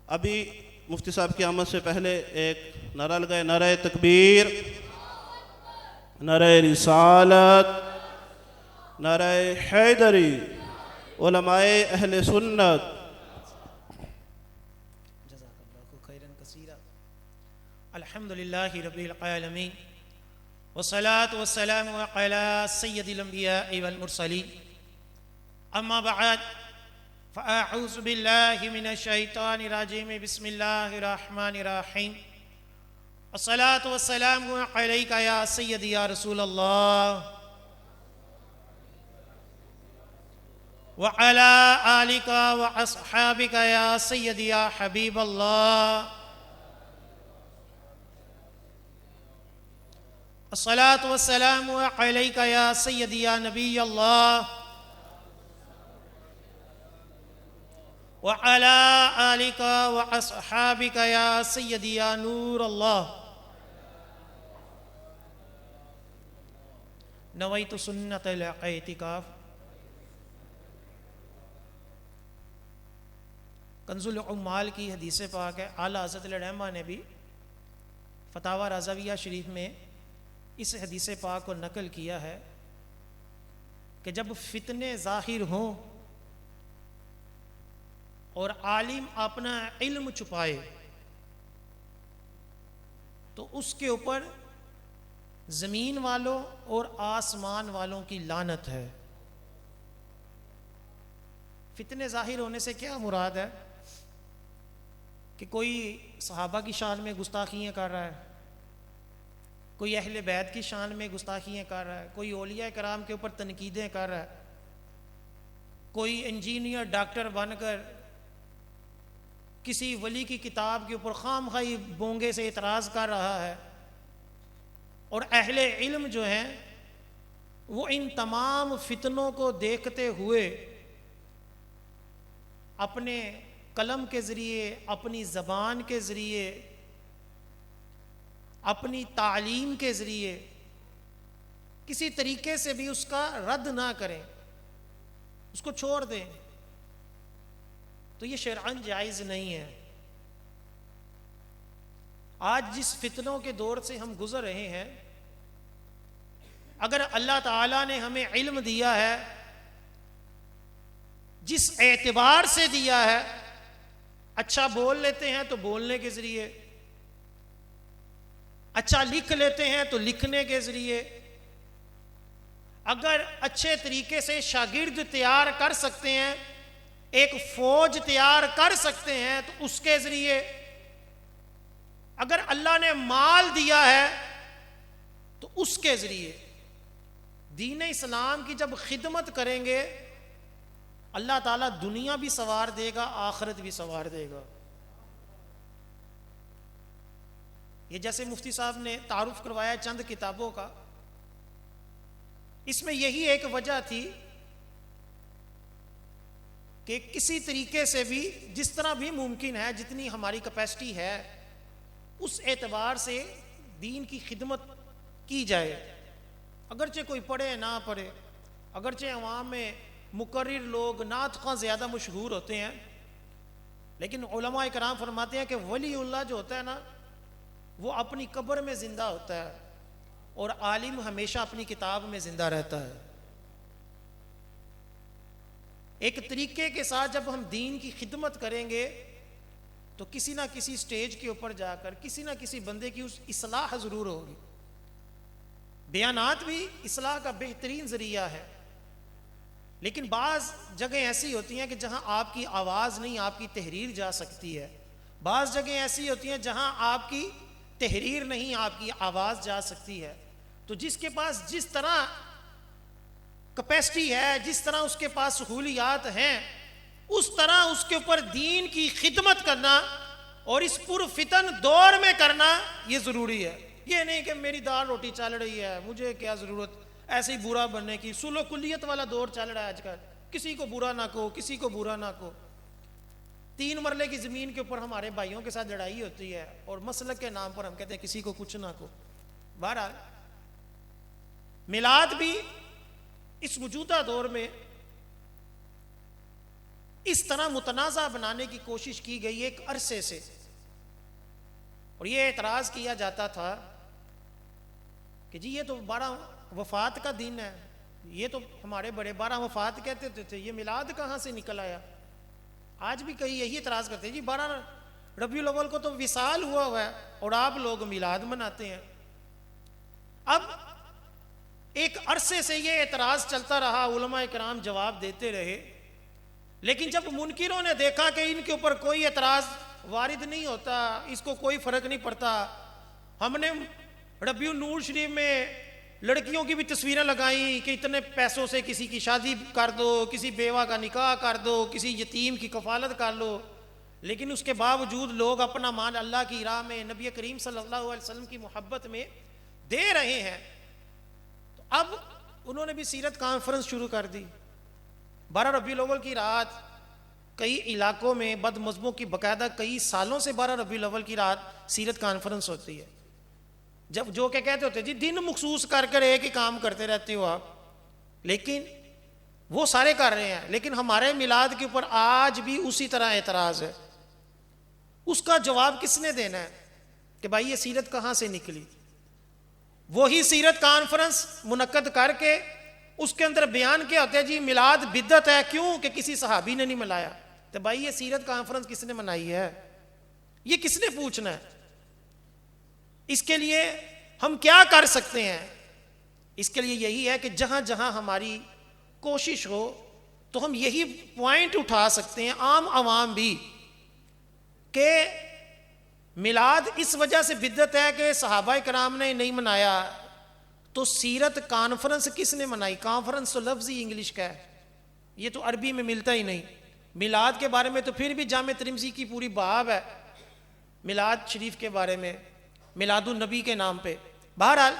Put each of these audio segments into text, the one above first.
ابھی مفتی صاحب کی آمد سے پہلے ایک نعرہ لگائے، نعرہ تکبیر، نعرہ رسالت، نعرہ حیدری، علماء اہل سنت۔ جزاک اللہ خیرا کثیرا۔ الحمدللہ رب العالمین والصلاة والسلام علی سید الانبیاء والمرسلین، اما بعد فاعوذ باللہ من الشیطان الرجیم، بسم اللہ الرحمن الرحیم، الصلاة والسلام علیک یا سیدی یا رسول اللہ وعلی آلک واصحابک یا سیدی یا حبیب اللہ، الصلاة والسلام علیک یا سیدی یا نبی اللہ وعلی آلک واصحابک یا سیدی یا نور اللہ۔ نویت سنت الاعتکاف۔ کنز العمال کی حدیث پاک ہے، اعلیٰ حضرت الرحمہ نے بھی فتاوی رضویہ شریف میں اس حدیث پاک کو نقل کیا ہے کہ جب فتنے ظاہر ہوں اور عالم اپنا علم چھپائے تو اس کے اوپر زمین والوں اور آسمان والوں کی لعنت ہے۔ فتنے ظاہر ہونے سے کیا مراد ہے؟ کہ کوئی صحابہ کی شان میں گستاخیاں کر رہا ہے، کوئی اہل بیت کی شان میں گستاخیاں کر رہا ہے، کوئی اولیاء کرام کے اوپر تنقیدیں کر رہا ہے، کوئی انجینئر ڈاکٹر بن کر کسی ولی کی کتاب کے اوپر خام خواہی بونگے سے اعتراض کر رہا ہے، اور اہل علم جو ہیں وہ ان تمام فتنوں کو دیکھتے ہوئے اپنے قلم کے ذریعے، اپنی زبان کے ذریعے، اپنی تعلیم کے ذریعے کسی طریقے سے بھی اس کا رد نہ کریں، اس کو چھوڑ دیں، تو یہ شرعاً جائز نہیں ہے۔ آج جس فتنوں کے دور سے ہم گزر رہے ہیں، اگر اللہ تعالیٰ نے ہمیں علم دیا ہے، جس اعتبار سے دیا ہے، اچھا بول لیتے ہیں تو بولنے کے ذریعے، اچھا لکھ لیتے ہیں تو لکھنے کے ذریعے، اگر اچھے طریقے سے شاگرد تیار کر سکتے ہیں، ایک فوج تیار کر سکتے ہیں تو اس کے ذریعے، اگر اللہ نے مال دیا ہے تو اس کے ذریعے دین اسلام کی جب خدمت کریں گے، اللہ تعالیٰ دنیا بھی سنوار دے گا، آخرت بھی سنوار دے گا۔ یہ جیسے مفتی صاحب نے تعارف کروایا چند کتابوں کا، اس میں یہی ایک وجہ تھی کہ کسی طریقے سے بھی، جس طرح بھی ممکن ہے، جتنی ہماری کیپیسٹی ہے، اس اعتبار سے دین کی خدمت کی جائے۔ اگرچہ کوئی پڑھے نہ پڑھے، اگرچہ عوام میں مقرر لوگ، نعت خواں زیادہ مشہور ہوتے ہیں، لیکن علماء کرام فرماتے ہیں کہ ولی اللہ جو ہوتا ہے نا، وہ اپنی قبر میں زندہ ہوتا ہے، اور عالم ہمیشہ اپنی کتاب میں زندہ رہتا ہے۔ ایک طریقے کے ساتھ جب ہم دین کی خدمت کریں گے تو کسی نہ کسی سٹیج کے اوپر جا کر کسی نہ کسی بندے کی اس اصلاح ضرور ہوگی۔ بیانات بھی اصلاح کا بہترین ذریعہ ہے، لیکن بعض جگہیں ایسی ہوتی ہیں کہ جہاں آپ کی آواز نہیں، آپ کی تحریر جا سکتی ہے، بعض جگہیں ایسی ہوتی ہیں جہاں آپ کی تحریر نہیں، آپ کی آواز جا سکتی ہے۔ تو جس کے پاس جس طرح کیپیسٹی ہے، جس طرح اس کے پاس سہولیات ہیں، اس طرح اس کے اوپر دین کی خدمت کرنا اور اس پرفتن دور میں کرنا یہ ضروری ہے۔ یہ نہیں کہ میری دال روٹی چل رہی ہے، مجھے کیا ضرورت ایسے ہی برا بننے کی۔ سلو کلیت والا دور چل رہا ہے آج کل، کسی کو برا نہ کہو، کسی کو برا نہ کہو۔ 3 مرلے کی زمین کے اوپر ہمارے بھائیوں کے ساتھ لڑائی ہوتی ہے، اور مسلک کے نام پر ہم کہتے ہیں کسی کو کچھ نہ کہو۔ بہرحال میلاد بھی اس موجودہ دور میں اس طرح متنازع بنانے کی کوشش کی گئی ایک عرصے سے، اور یہ اعتراض کیا جاتا تھا کہ جی یہ تو 12 وفات کا دن ہے، یہ تو ہمارے بڑے 12 وفات کہتے تھے، یہ میلاد کہاں سے نکل آیا؟ آج بھی کئی یہی اعتراض کرتے ہیں جی 12 ربیع الاول کو تو وصال ہوا ہے اور آپ لوگ میلاد مناتے ہیں۔ اب ایک عرصے سے یہ اعتراض چلتا رہا، علماء کرام جواب دیتے رہے، لیکن جب منکروں نے دیکھا کہ ان کے اوپر کوئی اعتراض وارد نہیں ہوتا، اس کو کوئی فرق نہیں پڑتا، ہم نے ربیع النور شریف میں لڑکیوں کی بھی تصویریں لگائیں کہ اتنے پیسوں سے کسی کی شادی کر دو، کسی بیوہ کا نکاح کر دو، کسی یتیم کی کفالت کر لو، لیکن اس کے باوجود لوگ اپنا مال اللہ کی راہ میں، نبی کریم صلی اللہ علیہ وسلم کی محبت میں دے رہے ہیں۔ تو اب انہوں نے بھی سیرت کانفرنس شروع کر دی۔ 12 ربیع الاول کی رات کئی علاقوں میں بد مذہبوں کی باقاعدہ کئی سالوں سے 12 ربیع الاول کی رات سیرت کانفرنس ہوتی ہے، جب جو کہ کہتے ہوتے جی دن مخصوص کر ایک ہی کام کرتے رہتے ہو آپ، لیکن وہ سارے کر رہے ہیں، لیکن ہمارے میلاد کے اوپر آج بھی اسی طرح اعتراض ہے۔ اس کا جواب کس نے دینا ہے کہ بھائی یہ سیرت کہاں سے نکلی؟ وہی سیرت کانفرنس منعقد کر کے اس کے اندر بیان کیا ہوتا ہے جی میلاد بدعت ہے، کیوں کہ کسی صحابی نے نہیں ملایا۔ تو بھائی یہ سیرت کانفرنس کس نے منائی ہے؟ یہ کس نے پوچھنا ہے؟ اس کے لیے ہم کیا کر سکتے ہیں؟ اس کے لیے یہی ہے کہ جہاں جہاں ہماری کوشش ہو تو ہم یہی پوائنٹ اٹھا سکتے ہیں، عام عوام بھی، کہ میلاد اس وجہ سے بدعت ہے کہ صحابہ کرام نے نہیں منایا، تو سیرت کانفرنس کس نے منائی؟ کانفرنس تو لفظ ہی انگلش کا ہے، یہ تو عربی میں ملتا ہی نہیں۔ میلاد کے بارے میں تو پھر بھی جامع ترمذی کی پوری باب ہے میلاد شریف کے بارے میں، میلاد النبی کے نام پہ۔ بہرحال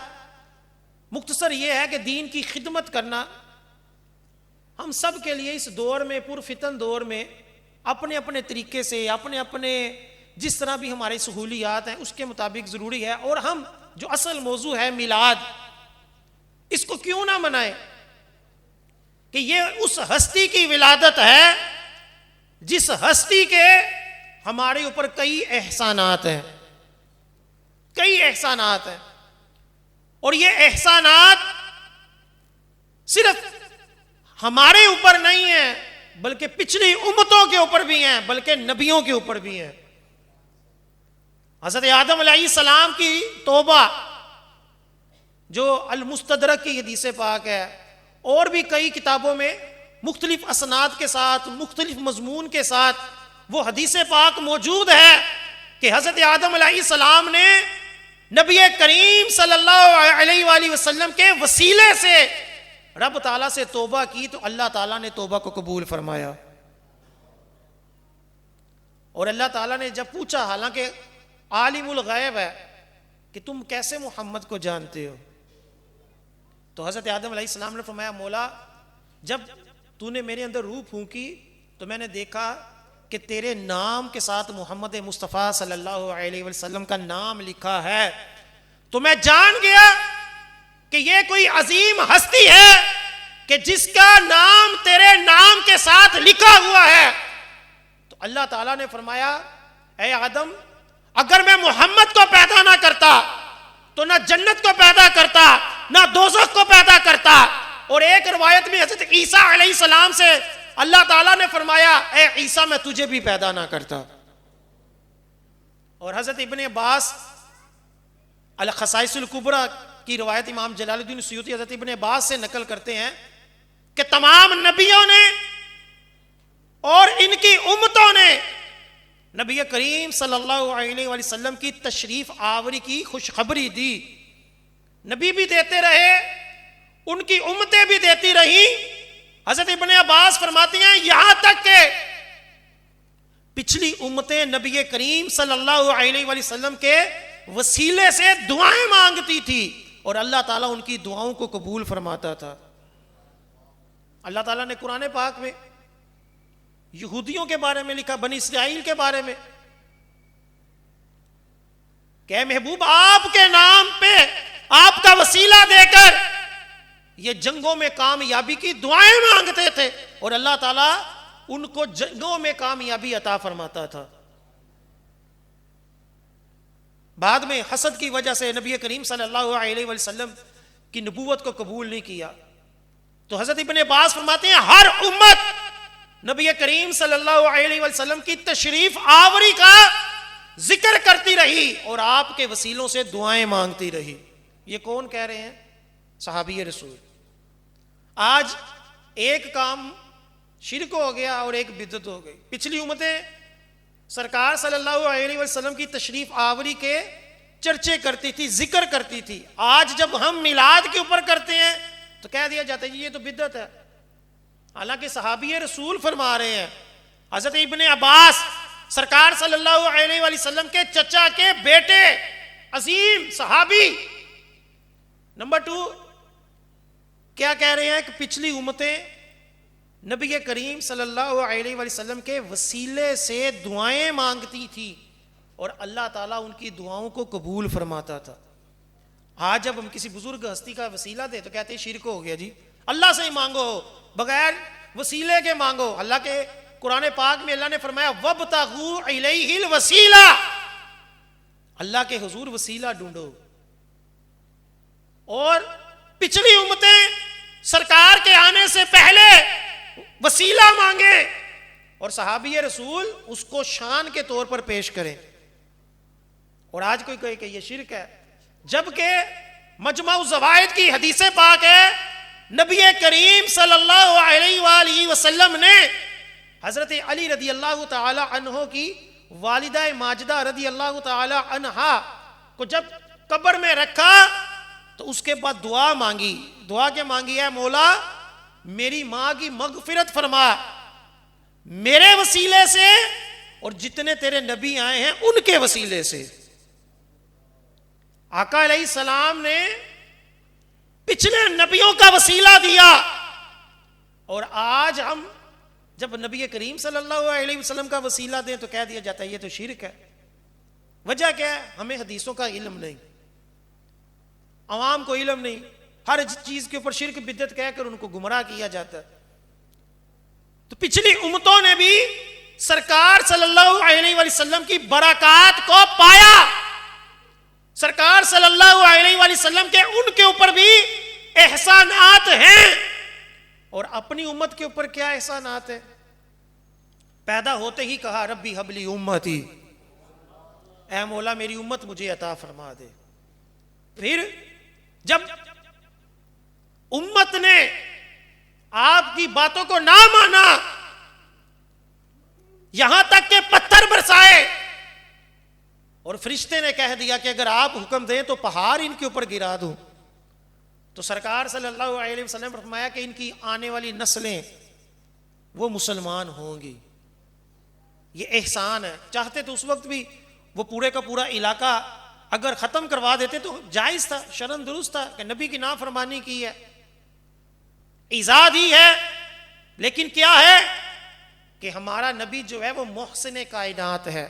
مختصر یہ ہے کہ دین کی خدمت کرنا ہم سب کے لیے اس دور میں، پرفتن دور میں، اپنے اپنے طریقے سے، اپنے اپنے جس طرح بھی ہماری سہولیات ہیں اس کے مطابق ضروری ہے۔ اور ہم جو اصل موضوع ہے میلاد، اس کو کیوں نہ منائیں کہ یہ اس ہستی کی ولادت ہے جس ہستی کے ہمارے اوپر کئی احسانات ہیں، کئی احسانات ہیں، اور یہ احسانات صرف ہمارے اوپر نہیں ہیں بلکہ پچھلی امتوں کے اوپر بھی ہیں، بلکہ نبیوں کے اوپر بھی ہیں۔ حضرت آدم علیہ السلام کی توبہ جو المستدرک کی حدیث پاک ہے، اور بھی کئی کتابوں میں مختلف اسناد کے ساتھ، مختلف مضمون کے ساتھ وہ حدیث پاک موجود ہے کہ حضرت آدم علیہ السلام نے نبی کریم صلی اللہ علیہ وآلہ وسلم کے وسیلے سے رب تعالیٰ سے توبہ کی، تو اللہ تعالیٰ نے توبہ کو قبول فرمایا۔ اور اللہ تعالیٰ نے جب پوچھا، حالانکہ عالم الغیب ہے کہ تم کیسے محمد کو جانتے ہو، تو حضرت آدم علیہ السلام نے فرمایا مولا جب تو نے میرے اندر روح پھونکی تو میں نے دیکھا کہ تیرے نام کے ساتھ محمد مصطفیٰ صلی اللہ علیہ وسلم کا نام لکھا ہے، تو میں جان گیا کہ یہ کوئی عظیم ہستی ہے کہ جس کا نام تیرے نام کے ساتھ لکھا ہوا ہے۔ تو اللہ تعالیٰ نے فرمایا اے آدم، اگر میں محمد کو پیدا نہ کرتا تو نہ جنت کو پیدا کرتا، نہ دوزخ کو پیدا کرتا۔ اور ایک روایت میں حضرت عیسیٰ علیہ السلام سے اللہ تعالیٰ نے فرمایا اے عیسیٰ میں تجھے بھی پیدا نہ کرتا۔ اور حضرت ابن عباس الخصائص الکبریٰ کی روایت امام جلال الدین سیوطی حضرت ابن عباس سے نقل کرتے ہیں کہ تمام نبیوں نے اور ان کی امتوں نے نبی کریم صلی اللہ علیہ وسلم کی تشریف آوری کی خوشخبری دی، نبی بھی دیتے رہے، ان کی امتیں بھی دیتی رہیں۔ حضرت ابن عباس فرماتی ہیں یہاں تک کہ پچھلی امتیں نبی کریم صلی اللہ علیہ وسلم کے وسیلے سے دعائیں مانگتی تھی اور اللہ تعالیٰ ان کی دعاؤں کو قبول فرماتا تھا۔ اللہ تعالیٰ نے قرآن پاک میں یہودیوں کے بارے میں لکھا، بنی اسرائیل کے بارے میں کہ اے محبوب آپ کے نام پہ آپ کا وسیلہ دے کر یہ جنگوں میں کامیابی کی دعائیں مانگتے تھے، اور اللہ تعالیٰ ان کو جنگوں میں کامیابی عطا فرماتا تھا. بعد میں حسد کی وجہ سے نبی کریم صلی اللہ علیہ وسلم کی نبوت کو قبول نہیں کیا. تو حضرت ابن عباس فرماتے ہیں ہر امت نبی کریم صلی اللہ علیہ وسلم کی تشریف آوری کا ذکر کرتی رہی اور آپ کے وسیلوں سے دعائیں مانگتی رہی. یہ کون کہہ رہے ہیں؟ صحابی رسول. آج ایک کام شرک ہو گیا اور ایک بدعت ہو گئی. پچھلی امتیں سرکار صلی اللہ علیہ وسلم کی تشریف آوری کے چرچے کرتی تھی, ذکر کرتی تھی. آج جب ہم میلاد کے اوپر کرتے ہیں تو کہہ دیا جاتا ہے جی یہ تو بدعت ہے. حالانکہ صحابی رسول فرما رہے ہیں, حضرت ابن عباس سرکار صلی اللہ علیہ وسلم کے چچا کے بیٹے, عظیم صحابی. نمبر 2 کیا کہہ رہے ہیں کہ پچھلی امتیں نبی کریم صلی اللہ علیہ وسلم کے وسیلے سے دعائیں مانگتی تھی اور اللہ تعالیٰ ان کی دعاؤں کو قبول فرماتا تھا. آج جب ہم کسی بزرگ ہستی کا وسیلہ دیں تو کہتے ہیں شرک ہو گیا. جی اللہ سے ہی مانگو, بغیر وسیلے کے مانگو. اللہ کے قرآن پاک میں اللہ نے فرمایا وَابْتَغُوا إِلَيْهِ الْوَسِيلَةَ, اللہ کے حضور وسیلہ ڈھونڈو. اور پچھلی امتیں سرکار کے آنے سے پہلے وسیلہ مانگے اور صحابی رسول اس کو شان کے طور پر پیش کریں. اور آج کوئی کہے کہ یہ شرک ہے, جبکہ مجمع الزوائد کی حدیث پاک ہے نبی کریم صلی اللہ علیہ وآلہ وسلم نے حضرت علی رضی اللہ تعالی عنہ کی والدہ ماجدہ رضی اللہ تعالی عنہا کو جب قبر میں رکھا تو اس کے بعد دعا مانگی. دعا کیا مانگی ہے؟ مولا میری ماں کی مغفرت فرما میرے وسیلے سے اور جتنے تیرے نبی آئے ہیں ان کے وسیلے سے. آقا علیہ السلام نے پچھلے نبیوں کا وسیلہ دیا اور آج ہم جب نبی کریم صلی اللہ علیہ وسلم کا وسیلہ دیں تو کہہ دیا جاتا ہے یہ تو شرک ہے. وجہ کیا ہے؟ ہمیں حدیثوں کا علم نہیں, عوام کو علم نہیں, ہر چیز کے اوپر شرک بدعت کہہ کر ان کو گمراہ کیا جاتا ہے. تو پچھلی امتوں نے بھی سرکار صلی اللہ علیہ وسلم کی برکات کو پایا. سرکار صلی اللہ علیہ وسلم کے ان کے اوپر بھی احسانات ہیں. اور اپنی امت کے اوپر کیا احسانات ہیں؟ پیدا ہوتے ہی کہا ربی حبلی امتی, اے مولا میری امت مجھے عطا فرما دے. پھر جب امت نے آپ کی باتوں کو نہ مانا, یہاں تک کہ پتھر برسائے اور فرشتے نے کہہ دیا کہ اگر آپ حکم دیں تو پہاڑ ان کے اوپر گرا دوں, تو سرکار صلی اللہ علیہ وسلم نے فرمایا کہ ان کی آنے والی نسلیں وہ مسلمان ہوں گی. یہ احسان ہے. چاہتے تو اس وقت بھی وہ پورے کا پورا علاقہ اگر ختم کروا دیتے تو جائز تھا, شرن درست تھا کہ نبی کی نافرمانی کی ہے, ایجاد ہی ہے. لیکن کیا ہے کہ ہمارا نبی جو ہے وہ محسن کائنات ہے,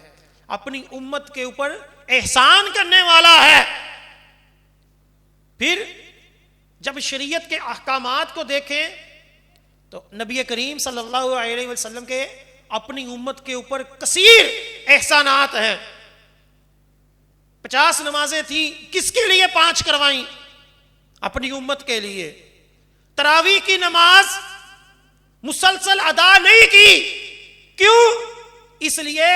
اپنی امت کے اوپر احسان کرنے والا ہے. پھر جب شریعت کے احکامات کو دیکھیں تو نبی کریم صلی اللہ علیہ وسلم کے اپنی امت کے اوپر کثیر احسانات ہیں. 50 نمازیں تھیں, کس کے لیے 5 کروائیں؟ اپنی امت کے لیے. تراویح کی نماز مسلسل ادا نہیں کی, کیوں؟ اس لیے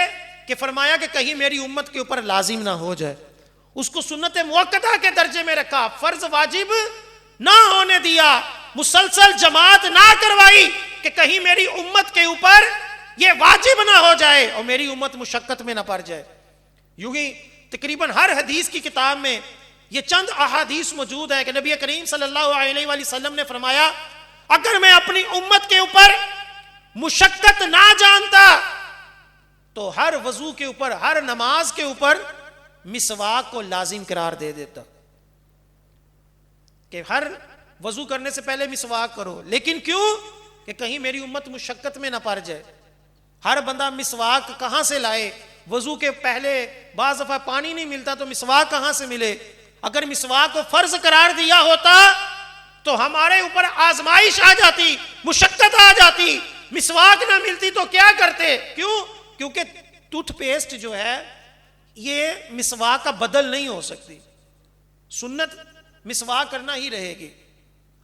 کہ فرمایا کہ کہیں میری امت کے اوپر لازم نہ ہو جائے. اس کو سنت موقتہ کے درجے میں رکھا, فرض واجب نہ ہونے دیا, مسلسل جماعت نہ کروائی کہ کہیں میری امت کے اوپر یہ واجب نہ ہو جائے اور میری امت مشقت میں نہ پڑ جائے. یوں ہی تقریباً ہر حدیث کی کتاب میں یہ چند احادیث موجود ہے کہ نبی کریم صلی اللہ علیہ وسلم نے فرمایا اگر میں اپنی امت کے اوپر مشقت نہ جانتا تو ہر وضو کے اوپر, ہر نماز کے اوپر مسواک کو لازم قرار دے دیتا کہ ہر وضو کرنے سے پہلے مسواک کرو. لیکن کیوں؟ کہ کہیں میری امت مشقت میں نہ پڑ جائے. ہر بندہ مسواک کہاں سے لائے؟ وضو کے پہلے بعض دفعہ پانی نہیں ملتا تو مسواک کہاں سے ملے؟ اگر مسواک کو فرض قرار دیا ہوتا تو ہمارے اوپر آزمائش آ جاتی, مشقت آ جاتی, مسواک نہ ملتی تو کیا کرتے؟ کیوں؟ کیونکہ ٹوتھ پیسٹ جو ہے یہ مسواک کا بدل نہیں ہو سکتی. سنت مسواک کرنا ہی رہے گی،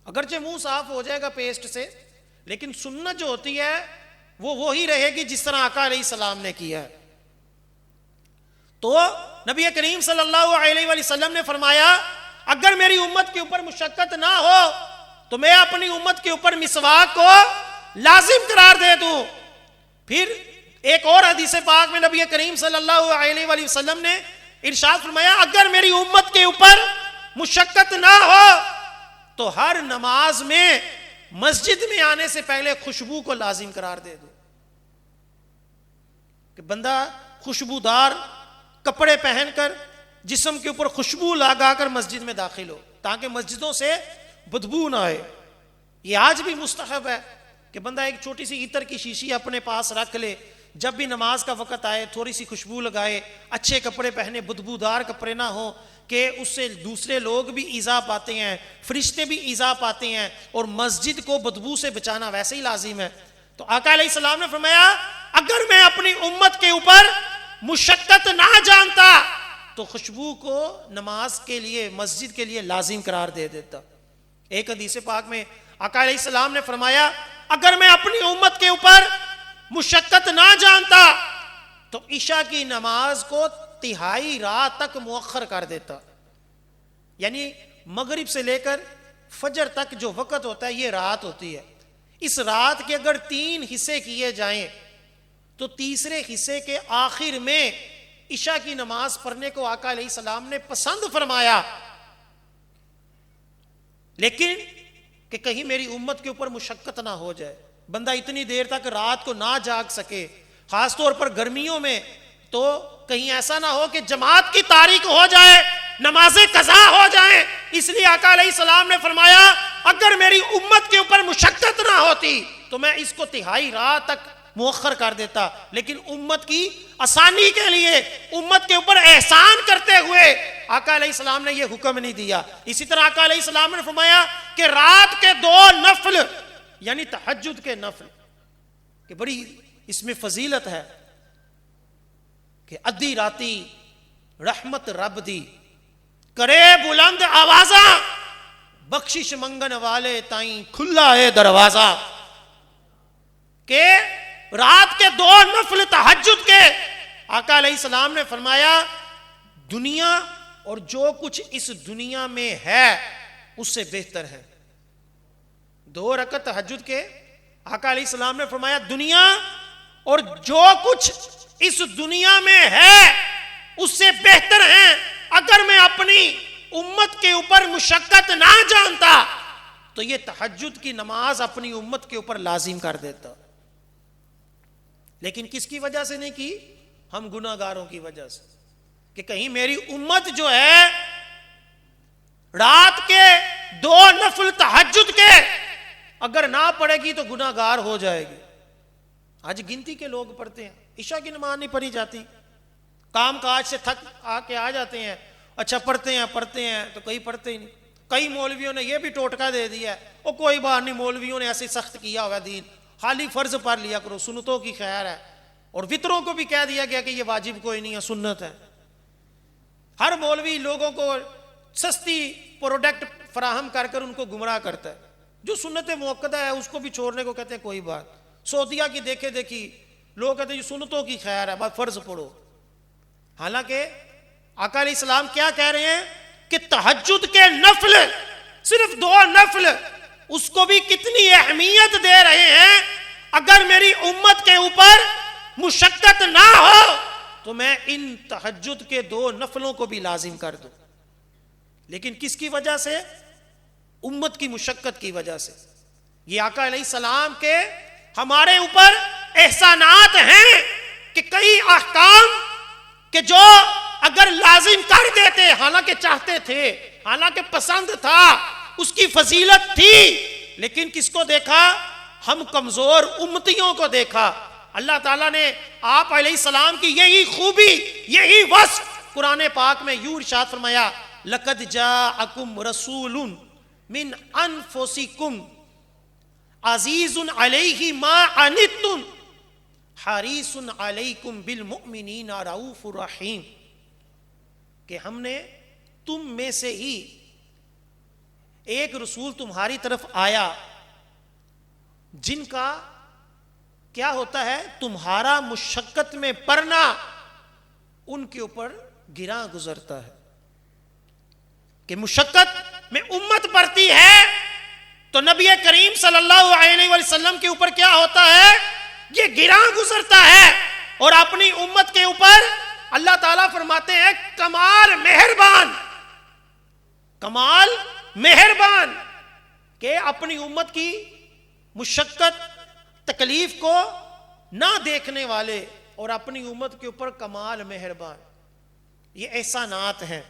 اگرچہ منہ صاف ہو جائے گا پیسٹ سے، لیکن سنت جو ہوتی ہے وہ وہی رہے گی جس طرح آقا علیہ السلام نے کیا ہے. تو نبی کریم صلی اللہ علیہ وآلہ وسلم نے فرمایا اگر میری امت کے اوپر مشقت نہ ہو تو میں اپنی امت کے اوپر مسواک کو لازم قرار دے دوں. پھر ایک اور حدیث پاک میں نبی کریم صلی اللہ علیہ وآلہ وسلم نے ارشاد فرمایا اگر میری امت کے اوپر مشقت نہ ہو تو ہر نماز میں مسجد میں آنے سے پہلے خوشبو کو لازم قرار دے دو، کہ بندہ خوشبودار کپڑے پہن کر جسم کے اوپر خوشبو لگا کر مسجد میں داخل ہو تاکہ مسجدوں سے بدبو نہ آئے. یہ آج بھی مستحب ہے کہ بندہ ایک چھوٹی سی عطر کی شیشی اپنے پاس رکھ لے، جب بھی نماز کا وقت آئے تھوڑی سی خوشبو لگائے، اچھے کپڑے پہنے، بدبودار کپڑے نہ ہوں کہ اس سے دوسرے لوگ بھی ایذا پاتے ہیں، فرشتے بھی ایذا پاتے ہیں، اور مسجد کو بدبو سے بچانا ویسے ہی لازم ہے. تو آقا علیہ السلام نے فرمایا اگر میں اپنی امت کے اوپر مشقت نہ جانتا تو خوشبو کو نماز کے لیے، مسجد کے لیے لازم قرار دے دیتا. ایک حدیث پاک میں آقا علیہ السلام نے فرمایا اگر میں اپنی امت کے اوپر مشقت نہ جانتا تو عشاء کی نماز کو تہائی رات تک مؤخر کر دیتا. یعنی مغرب سے لے کر فجر تک جو وقت ہوتا ہے یہ رات ہوتی ہے. اس رات کے اگر 3 حصے کیے جائیں تو تیسرے حصے کے آخر میں عشاء کی نماز پڑھنے کو آقا علیہ السلام نے پسند فرمایا. لیکن کہ کہیں میری امت کے اوپر مشقت نہ ہو جائے، بندہ اتنی دیر تک رات کو نہ جاگ سکے، خاص طور پر گرمیوں میں، تو کہیں ایسا نہ ہو کہ جماعت کی تاریخ ہو جائے، نمازیں قضا ہو جائیں. اس لیے آقا علیہ السلام نے فرمایا اگر میری امت کے اوپر مشقت نہ ہوتی تو میں اس کو تہائی رات تک مؤخر کر دیتا. لیکن امت کی آسانی کے لیے، امت کے اوپر احسان کرتے ہوئے آقا علیہ السلام نے یہ حکم نہیں دیا. اسی طرح آقا علیہ السلام نے فرمایا کہ رات کے 2 نفل یعنی تہجد کے نفل، کہ بڑی اس میں فضیلت ہے کہ ادھی راتی رحمت رب دی کرے بلند آوازاں، بخشش منگن والے تائیں کھلا ہے دروازہ. کہ رات کے 2 نفل تہجد کے آقا علیہ السلام نے فرمایا دنیا اور جو کچھ اس دنیا میں ہے اس سے بہتر ہے. 2 رکعت تہجد کے آقا علیہ السلام نے فرمایا دنیا اور جو کچھ اس دنیا میں ہے اس سے بہتر ہے. اگر میں اپنی امت کے اوپر مشقت نہ جانتا تو یہ تہجد کی نماز اپنی امت کے اوپر لازم کر دیتا. لیکن کس کی وجہ سے نہیں کی؟ ہم گناہ گاروں کی وجہ سے، کہ کہیں میری امت جو ہے رات کے 2 نفل تہجد کے اگر نہ پڑھے گی تو گناہ گار ہو جائے گی. آج گنتی کے لوگ پڑھتے ہیں، عشاء کی نماز نہیں پڑھی جاتی، کام کاج سے تھک آ جاتے ہیں، اچھا پڑھتے ہیں تو کئی پڑھتے ہی نہیں. کئی مولویوں نے یہ بھی ٹوٹکا دے دیا ہے وہ کوئی بات نہیں، مولویوں نے ایسے سخت کیا ہوا دین، خالی فرض پڑھ لیا کرو، سنتوں کی خیر ہے. اور وطروں کو بھی کہہ دیا گیا کہ یہ واجب کوئی نہیں ہے، سنت ہے. ہر مولوی لوگوں کو سستی پروڈکٹ فراہم کر کر ان کو گمراہ کرتا ہے. جو سنت موقدہ ہے اس کو بھی چھوڑنے کو کہتے ہیں کوئی بات. سعودیہ کی دیکھے دیکھی لوگ کہتے ہیں یہ سنتوں کی خیر ہے، بس فرض پڑھو. حالانکہ آقا علیہ السلام کیا کہہ رہے ہیں کہ تہجد کے نفل، صرف 2 نفل، اس کو بھی کتنی اہمیت دے رہے ہیں. اگر میری امت کے اوپر مشقت نہ ہو تو میں ان تہجد کے 2 نفلوں کو بھی لازم کر دوں. لیکن کس کی وجہ سے؟ امت کی مشقت کی وجہ سے. یہ آقا علیہ السلام کے ہمارے اوپر احسانات ہیں کہ کئی احکام کہ جو اگر لازم کر دیتے، حالانکہ چاہتے تھے، حالانکہ پسند تھا، اس کی فضیلت تھی، لیکن کس کو دیکھا؟ ہم کمزور امتیوں کو دیکھا. اللہ تعالیٰ نے آپ علیہ السلام کی یہی خوبی، یہی وصف قرآن پاک میں یوں ارشاد فرمایا لَقَدْ جَاءَكُمْ رَسُولٌ مِّنْ أَنفُسِكُمْ عزیز علیہ ما عنتم حریص علیکم بالمؤمنین رؤوف رحیم، کہ ہم نے تم میں سے ہی ایک رسول تمہاری طرف آیا جن کا کیا ہوتا ہے، تمہارا مشقت میں پڑنا ان کے اوپر گراں گزرتا ہے، کہ مشقت میں امت پڑتی ہے تو نبی کریم صلی اللہ علیہ وسلم کے اوپر کیا ہوتا ہے، یہ گراں گزرتا ہے، اور اپنی امت کے اوپر اللہ تعالیٰ فرماتے ہیں کمال مہربان، کمال مہربان، کہ اپنی امت کی مشقت تکلیف کو نہ دیکھنے والے اور اپنی امت کے اوپر کمال مہربان، یہ احسانات ہیں۔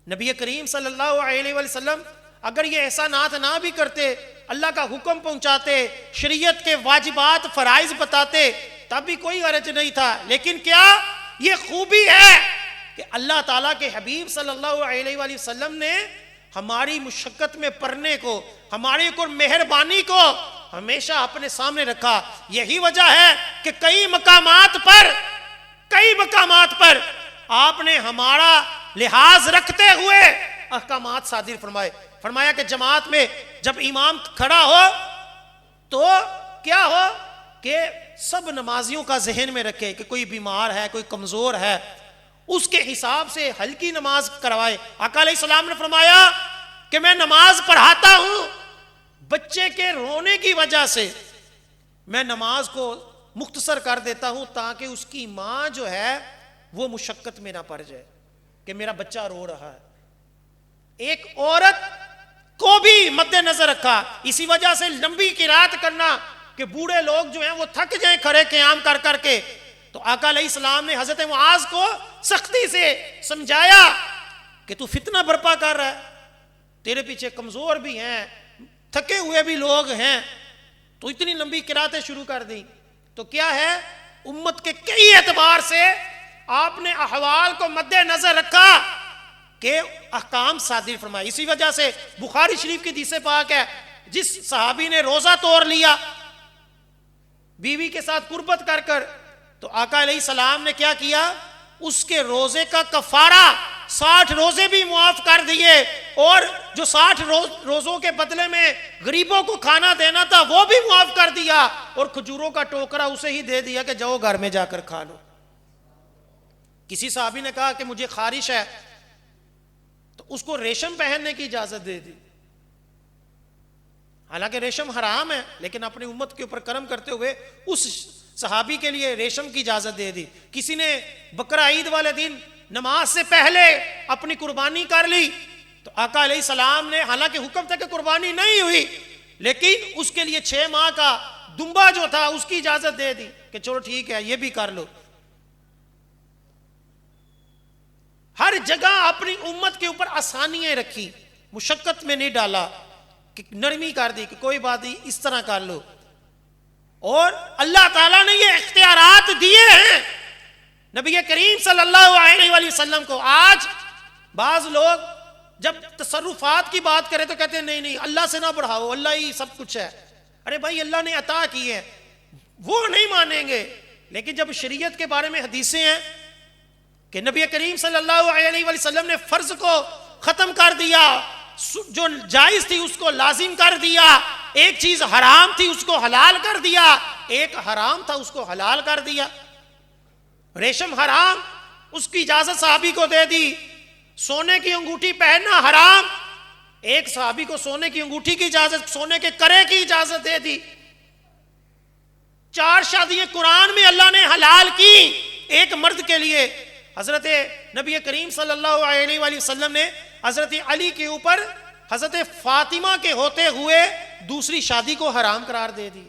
نبی کریم صلی اللہ علیہ وسلم اگر یہ احسانات نہ بھی کرتے، اللہ کا حکم پہنچاتے، شریعت کے واجبات فرائض بتاتے، تب بھی کوئی حرج نہیں تھا، لیکن کیا یہ خوبی ہے کہ اللہ تعالیٰ کے حبیب صلی اللہ علیہ وآلہ وسلم نے ہماری مشقت میں پڑنے کو، ہماری اوپر مہربانی کو ہمیشہ اپنے سامنے رکھا۔ یہی وجہ ہے کہ کئی مقامات پر آپ نے ہمارا لحاظ رکھتے ہوئے احکامات صادر فرمائے۔ فرمایا کہ جماعت میں جب امام کھڑا ہو تو کیا ہو کہ سب نمازیوں کا ذہن میں رکھے کہ کوئی بیمار ہے، کوئی کمزور ہے، اس کے حساب سے ہلکی نماز کروائے۔ آقا علیہ السلام نے فرمایا کہ میں نماز پڑھاتا ہوں، بچے کے رونے کی وجہ سے میں نماز کو مختصر کر دیتا ہوں تاکہ اس کی ماں جو ہے وہ مشقت میں نہ پڑ جائے کہ میرا بچہ رو رہا ہے۔ ایک عورت کو بھی مد نظر رکھا، اسی وجہ سے لمبی قرات کرنا کہ بوڑھے لوگ جو ہیں وہ تھک جائیں کھڑے قیام کر کر کے، تو آقا علیہ السلام نے حضرت معاذ کو سختی سے سمجھایا کہ تو فتنہ برپا کر رہا ہے، تیرے پیچھے کمزور بھی ہیں، تھکے ہوئے بھی لوگ ہیں، تو اتنی لمبی قراتیں شروع کر دیں۔ تو کیا ہے، امت کے کئی اعتبار سے آپ نے احوال کو مد نظر رکھا کہ احکام صادر فرمائے۔ اسی وجہ سے بخاری شریف کی حدیث پاک ہے، جس صحابی نے روزہ توڑ لیا بیوی کے ساتھ قربت کر کر، تو آقا علیہ السلام نے کیا کیا، اس کے روزے کا کفارہ 60 روزے بھی معاف کر دیے، اور جو 60 روزوں کے بدلے میں غریبوں کو کھانا دینا تھا وہ بھی معاف کر دیا، اور کھجوروں کا ٹوکرا اسے ہی دے دیا کہ جاؤ گھر میں جا کر کھا لو۔ کسی صحابی نے کہا کہ مجھے خارش ہے، تو اس کو ریشم پہننے کی اجازت دے دی، حالانکہ ریشم حرام ہے، لیکن اپنی امت کے اوپر کرم کرتے ہوئے اس صحابی کے لیے ریشم کی اجازت دے دی۔ کسی نے بقرہ عید والے دن نماز سے پہلے اپنی قربانی کر لی، تو آقا علیہ السلام نے، حالانکہ حکم تھا کہ قربانی نہیں ہوئی، لیکن اس کے لیے 6 ماہ کا دمبا جو تھا اس کی اجازت دے دی کہ چلو ٹھیک ہے یہ بھی کر لو۔ ہر جگہ اپنی امت کے اوپر آسانیاں رکھی، مشقت میں نہیں ڈالا، کہ نرمی کر دی کہ کوئی بات نہیں اس طرح کر لو۔ اور اللہ تعالیٰ نے یہ اختیارات دیے ہیں نبی کریم صلی اللہ علیہ وآلہ وسلم کو۔ آج بعض لوگ جب تصرفات کی بات کریں تو کہتے ہیں نہیں نہیں اللہ سے نہ بڑھاؤ، اللہ ہی سب کچھ ہے۔ ارے بھائی اللہ نے عطا کی ہے، وہ نہیں مانیں گے، لیکن جب شریعت کے بارے میں حدیثیں ہیں کہ نبی کریم صلی اللہ علیہ وآلہ وسلم نے فرض کو ختم کر دیا، جو جائز تھی اس کو لازم کر دیا، ایک چیز حرام تھی اس کو حلال کر دیا، ایک حرام تھا اس کو حلال کر دیا۔ ریشم حرام، اس کی اجازت صحابی کو دے دی۔ سونے کی انگوٹھی پہننا حرام، ایک صحابی کو سونے کی انگوٹھی کی اجازت، سونے کے کرے کی اجازت دے دی۔ 4 شادیاں قرآن میں اللہ نے حلال کی ایک مرد کے لیے۔ حضرت نبی کریم صلی اللہ علیہ وآلہ وسلم نے حضرت علی کے اوپر حضرت فاطمہ کے ہوتے ہوئے دوسری شادی کو حرام قرار دے دی،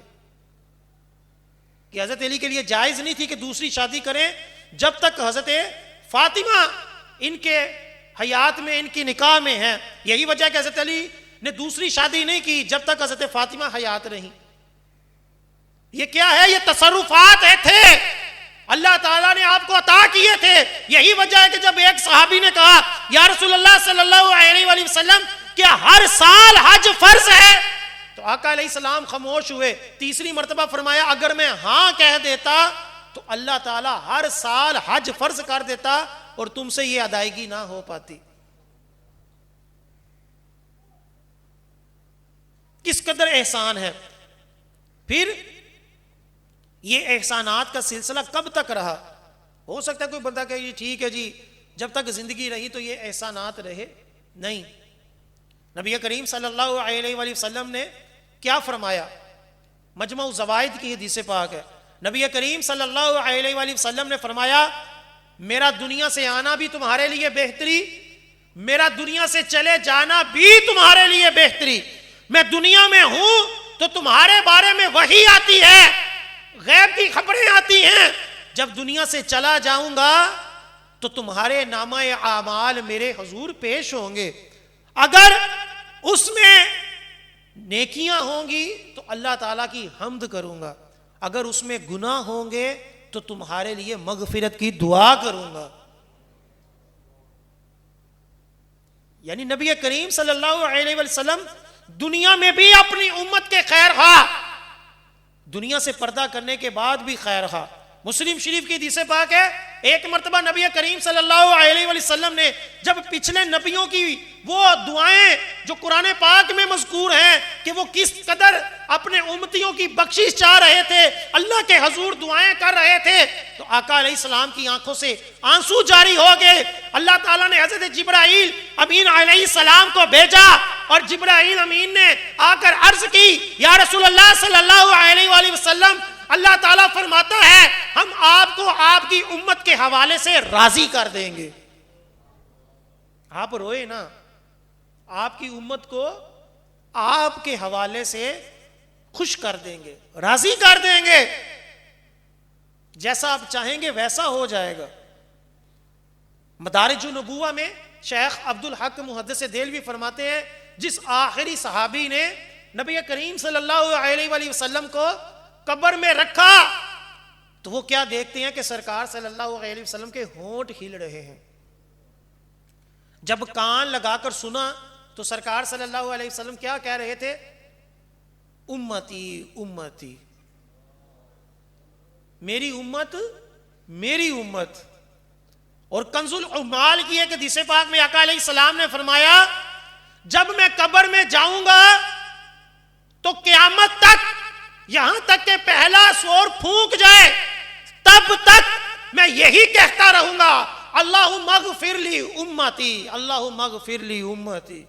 کہ حضرت علی کے لیے جائز نہیں تھی کہ دوسری شادی کریں جب تک حضرت فاطمہ ان کے حیات میں، ان کی نکاح میں ہیں۔ یہی وجہ ہے کہ حضرت علی نے دوسری شادی نہیں کی جب تک حضرت فاطمہ حیات رہی۔ یہ کیا ہے؟ یہ تصرفات تھے اللہ تعالیٰ نے آپ کو عطا کیے تھے۔ یہی وجہ ہے کہ جب ایک صحابی نے کہا یا رسول اللہ صلی اللہ علیہ وآلہ وسلم کیا ہر سال حج فرض ہے؟ تو تو آقا علیہ السلام خاموش ہوئے. تیسری مرتبہ فرمایا اگر میں ہاں کہہ دیتا تو اللہ تعالیٰ ہر سال حج فرض کر دیتا اور تم سے یہ ادائیگی نہ ہو پاتی. کس قدر احسان ہے. پھر یہ احسانات کا سلسلہ کب تک رہا؟ ہو سکتا ہے کوئی بندہ کہ ٹھیک ہے جی جب تک زندگی رہی تو یہ احسانات رہے. نہیں، نبی کریم صلی اللہ علیہ وآلہ وسلم نے کیا فرمایا؟ مجمع الزوائد کی حدیث پاک ہے. نبی کریم صلی اللہ علیہ وآلہ وسلم نے فرمایا میرا دنیا سے آنا بھی تمہارے لیے بہتری، میرا دنیا سے چلے جانا بھی تمہارے لیے بہتری. میں دنیا میں ہوں تو تمہارے بارے میں وحی آتی ہے، غیب کی خبریں آتی ہیں. جب دنیا سے چلا جاؤں گا تو تمہارے نامہ اعمال میرے حضور پیش ہوں گے. اگر اس میں نیکیاں ہوں گی تو اللہ تعالیٰ کی حمد کروں گا، اگر اس میں گناہ ہوں گے تو تمہارے لیے مغفرت کی دعا کروں گا. یعنی نبی کریم صلی اللہ علیہ وسلم دنیا میں بھی اپنی امت کے خیر خواہ، دنیا سے پردہ کرنے کے بعد بھی خیر خواہ. مسلم شریف کی حدیث پاک ہے ایک مرتبہ نبی کریم صلی اللہ علیہ وسلم نے جب پچھلے نبیوں کی وہ دعائیں جو قرآن پاک میں مذکور ہیں کہ وہ کس قدر اپنے امتیوں کی بخشش چاہ رہے تھے، اللہ کے حضور دعائیں کر رہے تھے، تو آقا علیہ السلام کی آنکھوں سے آنسو جاری ہو گئے. اللہ تعالیٰ نے حضرت جبرائیل امین علیہ السلام کو بھیجا اور جبرائیل امین نے آ کر عرض کی یا رسول اللہ صلی اللہ علیہ وآلہ وسلم اللہ تعالیٰ فرماتا ہے ہم آپ کو آپ کی امت کے حوالے سے راضی کر دیں گے. آپ روئے نا، آپ کی امت کو آپ کے حوالے سے خوش کر دیں گے، راضی کر دیں گے، جیسا آپ چاہیں گے ویسا ہو جائے گا. مدارج النبوہ میں شیخ عبد الحق محدث دہلوی فرماتے ہیں جس آخری صحابی نے نبی کریم صلی اللہ علیہ وآلہ وسلم کو قبر میں رکھا تو وہ کیا دیکھتے ہیں کہ سرکار صلی اللہ علیہ وسلم کے ہونٹ ہل رہے ہیں. جب کان لگا کر سنا تو سرکار صلی اللہ علیہ وسلم کیا کہہ رہے تھے؟ امتی امتی، میری امت میری امت. اور کنز العمال کی ایک حدیث پاک میں آقا علیہ السلام نے فرمایا جب میں قبر میں جاؤں گا تو قیامت تک یہاں تک کہ پہلا سور پھونک جائے تب تک میں یہی کہتا رہوں گا اللہم اغفر لی امتی، اللہم اغفر لی امتی.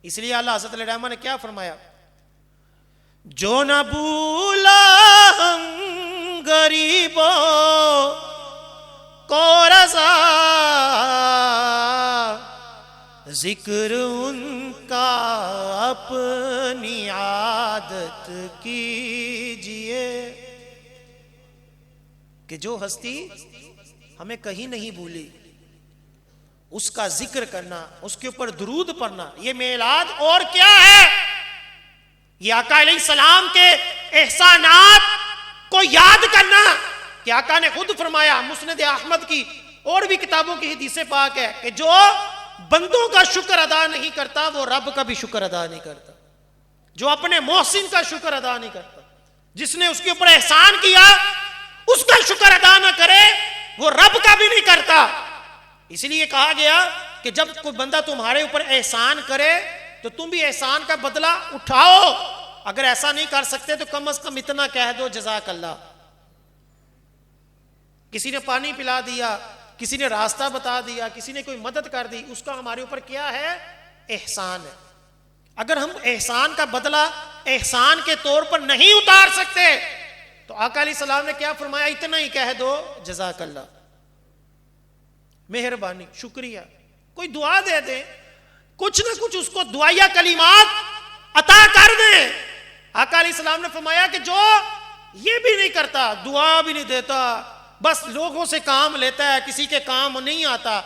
اس لیے اللہ حضرت علیہ الرحمہ نے کیا فرمایا؟ جو نہ بھولا ہم غریبوں کو رضا، ذکر ان کا اپنی عادت کیجئے. کہ جو ہستی ہمیں کہیں نہیں بھولی اس کا ذکر کرنا، اس کے اوپر درود پڑھنا، یہ میلاد اور کیا ہے؟ یہ آقا علیہ السلام کے احسانات کو یاد کرنا. کہ آقا نے خود فرمایا مسند احمد کی اور بھی کتابوں کی حدیث پاک ہے کہ جو بندوں کا شکر ادا نہیں کرتا وہ رب کا بھی شکر ادا نہیں کرتا. جو اپنے محسن کا شکر ادا نہیں کرتا، جس نے اس کے اوپر احسان کیا اس کا شکر ادا نہ کرے وہ رب کا بھی نہیں کرتا. اس لیے کہا گیا کہ جب کوئی بندہ تمہارے اوپر احسان کرے تو تم بھی احسان کا بدلہ اٹھاؤ. اگر ایسا نہیں کر سکتے تو کم از کم اتنا کہہ دو جزاک اللہ. کسی نے پانی پلا دیا، کسی نے راستہ بتا دیا، کسی نے کوئی مدد کر دی، اس کا ہمارے اوپر کیا ہے؟ احسان ہے. اگر ہم احسان کا بدلہ احسان کے طور پر نہیں اتار سکتے تو آقا علیہ السلام نے کیا فرمایا؟ اتنا ہی کہہ دو جزاک اللہ، مہربانی، شکریہ. کوئی دعا دے دیں، کچھ نہ کچھ اس کو دعائیہ کلمات عطا کر دیں. آقا علیہ السلام نے فرمایا کہ جو یہ بھی نہیں کرتا، دعا بھی نہیں دیتا، بس لوگوں سے کام لیتا ہے، کسی کے کام نہیں آتا،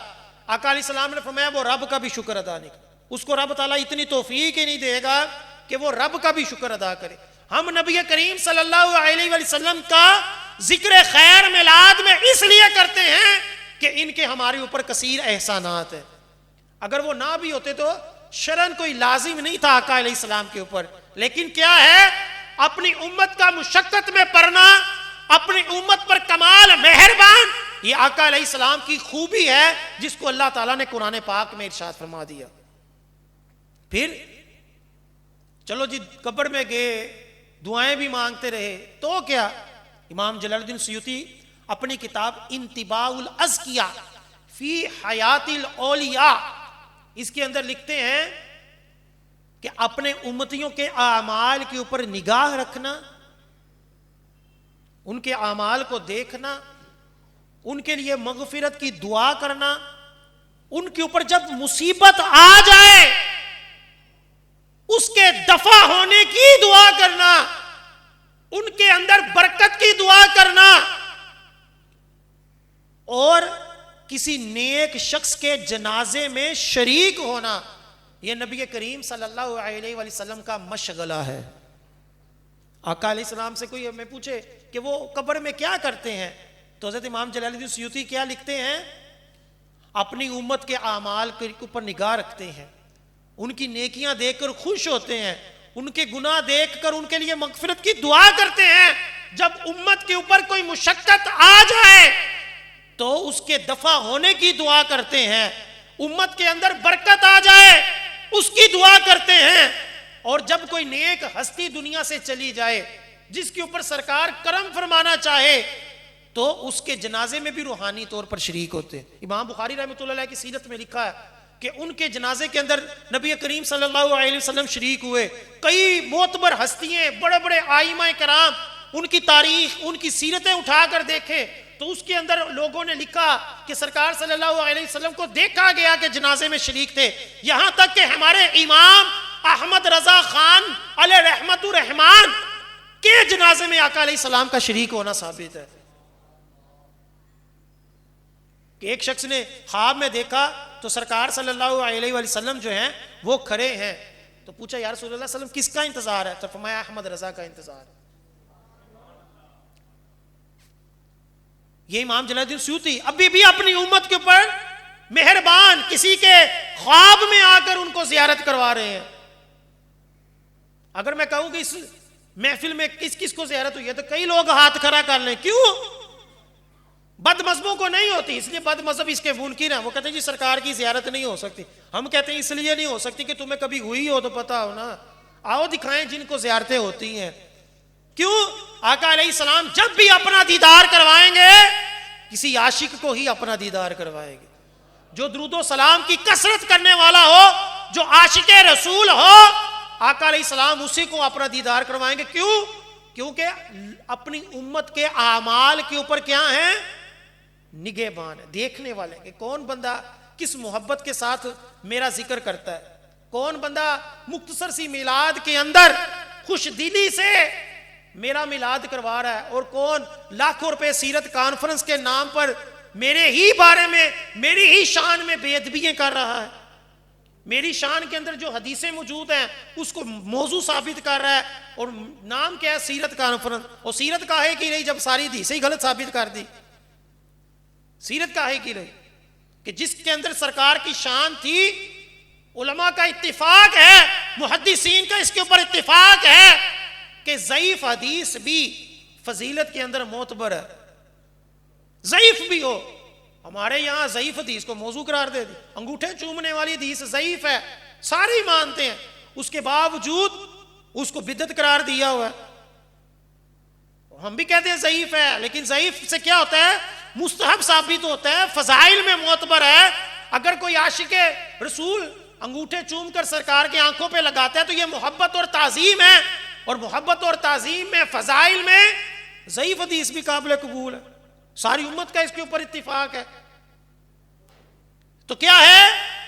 آقا علیہ السلام نے فرمایا وہ رب کا بھی شکر ادا نہیں کرتا. اس کو رب تعالیٰ اتنی توفیق ہی نہیں دے گا کہ وہ رب کا بھی شکر ادا کرے. ہم نبی کریم صلی اللہ علیہ وسلم کا ذکر خیر میلاد میں اس لیے کرتے ہیں کہ ان کے ہمارے اوپر کثیر احسانات ہیں. اگر وہ نہ بھی ہوتے تو شرعن کوئی لازم نہیں تھا آقا علیہ السلام کے اوپر، لیکن کیا ہے، اپنی امت کا مشقت میں پڑنا، اپنی امت پر کمال مہربان، یہ آقا علیہ السلام کی خوبی ہے جس کو اللہ تعالیٰ نے قرآن پاک میں ارشاد فرما دیا۔ پھر چلو جی قبر میں گئے، دعائیں بھی مانگتے رہے، تو کیا؟ امام جلال الدین سیوطی اپنی کتاب انتباہ الاذکیاء فی حیات الاولیاء، اس کے اندر لکھتے ہیں کہ اپنے امتیوں کے اعمال کے اوپر نگاہ رکھنا، ان کے اعمال کو دیکھنا، ان کے لیے مغفرت کی دعا کرنا، ان کے اوپر جب مصیبت آ جائے اس کے دفع ہونے کی دعا کرنا، ان کے اندر برکت کی دعا کرنا، اور کسی نیک شخص کے جنازے میں شریک ہونا، یہ نبی کریم صلی اللہ علیہ وآلہ وسلم کا مشغلہ ہے۔ آقا علیہ السلام سے کوئی ہمیں پوچھے کہ وہ قبر میں کیا کرتے ہیں، تو حضرت امام جلال الدین سیوطی کیا لکھتے ہیں؟ اپنی امت کے اعمال کے اوپر نگاہ رکھتے ہیں، ان کی نیکیاں دیکھ کر خوش ہوتے ہیں، ان کے گناہ دیکھ کر ان کے لیے مغفرت کی دعا کرتے ہیں۔ جب امت کے اوپر کوئی مشقت آ جائے تو اس کے دفع ہونے کی دعا کرتے ہیں، امت کے اندر برکت آ جائے اس کی دعا کرتے ہیں، اور جب کوئی نیک ہستی دنیا سے چلی جائے جس کے اوپر سرکار کرم فرمانا چاہے تو اس کے جنازے میں بھی روحانی طور پر شریک ہوتے ہیں۔ امام بخاری رحمۃ اللہ علیہ کی سیرت میں لکھا ہے کہ ان کے جنازے کے اندر نبی کریم صلی اللہ علیہ وسلم شریک ہوئے، کئی معتبر ہستیاں، بڑے بڑے آئمہ کرام، ان کی تاریخ، ان کی سیرتیں اٹھا کر دیکھیں تو اس کے اندر لوگوں نے لکھا کہ سرکار صلی اللہ علیہ وسلم کو دیکھا گیا کہ جنازے میں شریک تھے، یہاں تک کہ ہمارے امام احمد رضا خان علیہ رحمت الرحمان کے جنازے میں آقا علیہ السلام کا شریک ہونا ثابت ہے کہ ایک شخص نے خواب میں دیکھا تو سرکار صلی اللہ علیہ وسلم جو ہیں وہ کھڑے ہیں، تو پوچھا یا رسول اللہ صلی اللہ علیہ وسلم کس کا انتظار ہے؟ تو فرمایا احمد رضا کا انتظار ہے۔ یہ امام جلال الدین سیوطی ابھی بھی اپنی امت کے اوپر مہربان، کسی کے خواب میں آ کر ان کو زیارت کروا رہے ہیں۔ اگر میں کہوں کہ اس محفل میں کس کس کو زیارت ہوئی ہے تو کئی لوگ ہاتھ کھڑا کر لیں، کیوں؟ بد مذہبوں کو نہیں ہوتی، اس لیے بد مذہب اس کے منکر ہیں، وہ کہتے ہیں جی سرکار کی زیارت نہیں ہو سکتی، ہم کہتے ہیں اس لیے نہیں ہو سکتی کہ تمہیں کبھی ہوئی ہو تو پتا ہو نا، آؤ دکھائیں جن کو زیارتیں ہوتی ہیں۔ کیوں؟ آقا علیہ السلام جب بھی اپنا دیدار کروائیں گے کسی عاشق کو ہی اپنا دیدار کروائیں گے، جو درود و سلام کی کثرت کرنے والا ہو، جو عاشق رسول ہو، آقا علیہ السلام اسی کو اپنا دیدار کروائیں گے۔ کیوں؟ کیونکہ اپنی امت کے اعمال کے اوپر کیا ہیں؟ نگہبان ہے، دیکھنے والے کہ کون بندہ کس محبت کے ساتھ میرا ذکر کرتا ہے، کون بندہ مختصر سی میلاد کے اندر خوش دلی سے میرا میلاد کروا رہا ہے، اور کون لاکھوں روپے سیرت کانفرنس کے نام پر میرے ہی بارے میں، میری ہی شان میں بے ادبیاں کر رہا ہے، میری شان کے اندر جو حدیثیں موجود ہیں اس کو موضوع ثابت کر رہا ہے، اور نام کیا ہے؟ سیرت کانفرنس۔ اور سیرت کاہے کی رہی جب ساری حدیثیں ہی غلط ثابت کر دی؟ سیرت کاہے کی رہی کہ جس کے اندر سرکار کی شان تھی، علماء کا اتفاق ہے، محدثین کا اس کے اوپر اتفاق ہے کہ ضعیف حدیث بھی فضیلت کے اندر معتبر ہے، ضعیف بھی ہو۔ ہمارے یہاں ضعیف حدیث کو موضوع قرار دے دی، انگوٹھے چومنے والی حدیث ضعیف ہے، سارے مانتے ہیں، اس کے باوجود اس کو بدعت قرار دیا ہوا ہے۔ ہم بھی کہتے ہیں ضعیف ہے، لیکن ضعیف سے کیا ہوتا ہے؟ مستحب ثابت ہوتا ہے، فضائل میں معتبر ہے۔ اگر کوئی عاشق رسول انگوٹھے چوم کر سرکار کی آنکھوں پہ لگاتا ہے تو یہ محبت اور تعظیم ہے، اور محبت اور تعظیم میں، فضائل میں ضعیف حدیث بھی قابل قبول ہے، ساری امت کا اس کے اوپر اتفاق ہے۔ تو کیا ہے؟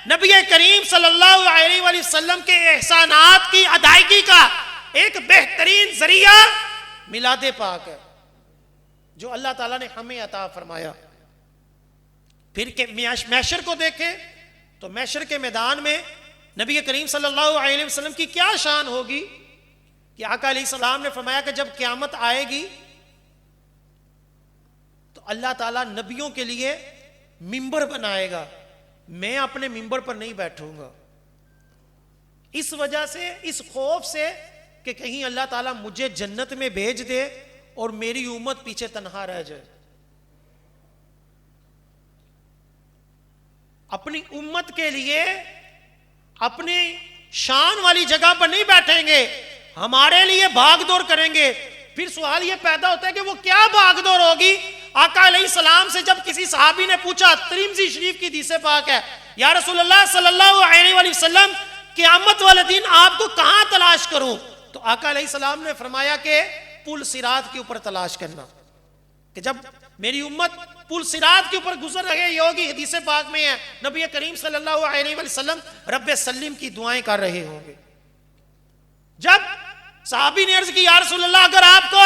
نبی کریم صلی اللہ علیہ وآلہ وسلم کے احسانات کی ادائیگی کا ایک بہترین ذریعہ میلاد پاک ہے جو اللہ تعالیٰ نے ہمیں عطا فرمایا۔ پھر کہ محشر کو دیکھیں تو محشر کے میدان میں نبی کریم صلی اللہ علیہ وسلم کی کیا شان ہوگی کہ آقا علیہ السلام نے فرمایا کہ جب قیامت آئے گی تو اللہ تعالیٰ نبیوں کے لیے ممبر بنائے گا، میں اپنے ممبر پر نہیں بیٹھوں گا، اس وجہ سے، اس خوف سے کہ کہیں اللہ تعالیٰ مجھے جنت میں بھیج دے اور میری امت پیچھے تنہا رہ جائے. اپنی امت کے لیے اپنی شان والی جگہ پر نہیں بیٹھیں گے، ہمارے لیے بھاگ دوڑ کریں گے. پھر سوال یہ پیدا ہوتا ہے کہ وہ کیا بھاگ دوڑ ہوگی؟ آقا علیہ السلام سے جب کسی صحابی نے پوچھا، ترمذی شریف کی حدیث پاک ہے، یا رسول اللہ صلی اللہ علیہ وآلہ وسلم قیامت والے دن آپ کو کہاں تلاش کروں؟ تو آقا علیہ السلام نے فرمایا کہ پل صراط کے اوپر تلاش کرنا، کہ جب میری امت پل صراط کے اوپر گزر رہی ہوگی، حدیث پاک میں ہے نبی کریم صلی اللہ علیہ وآلہ وسلم رب سلم کی دعائیں کر رہے ہوں گے. جب صحابی نے عرض کی، یا رسول اللہ اگر آپ کو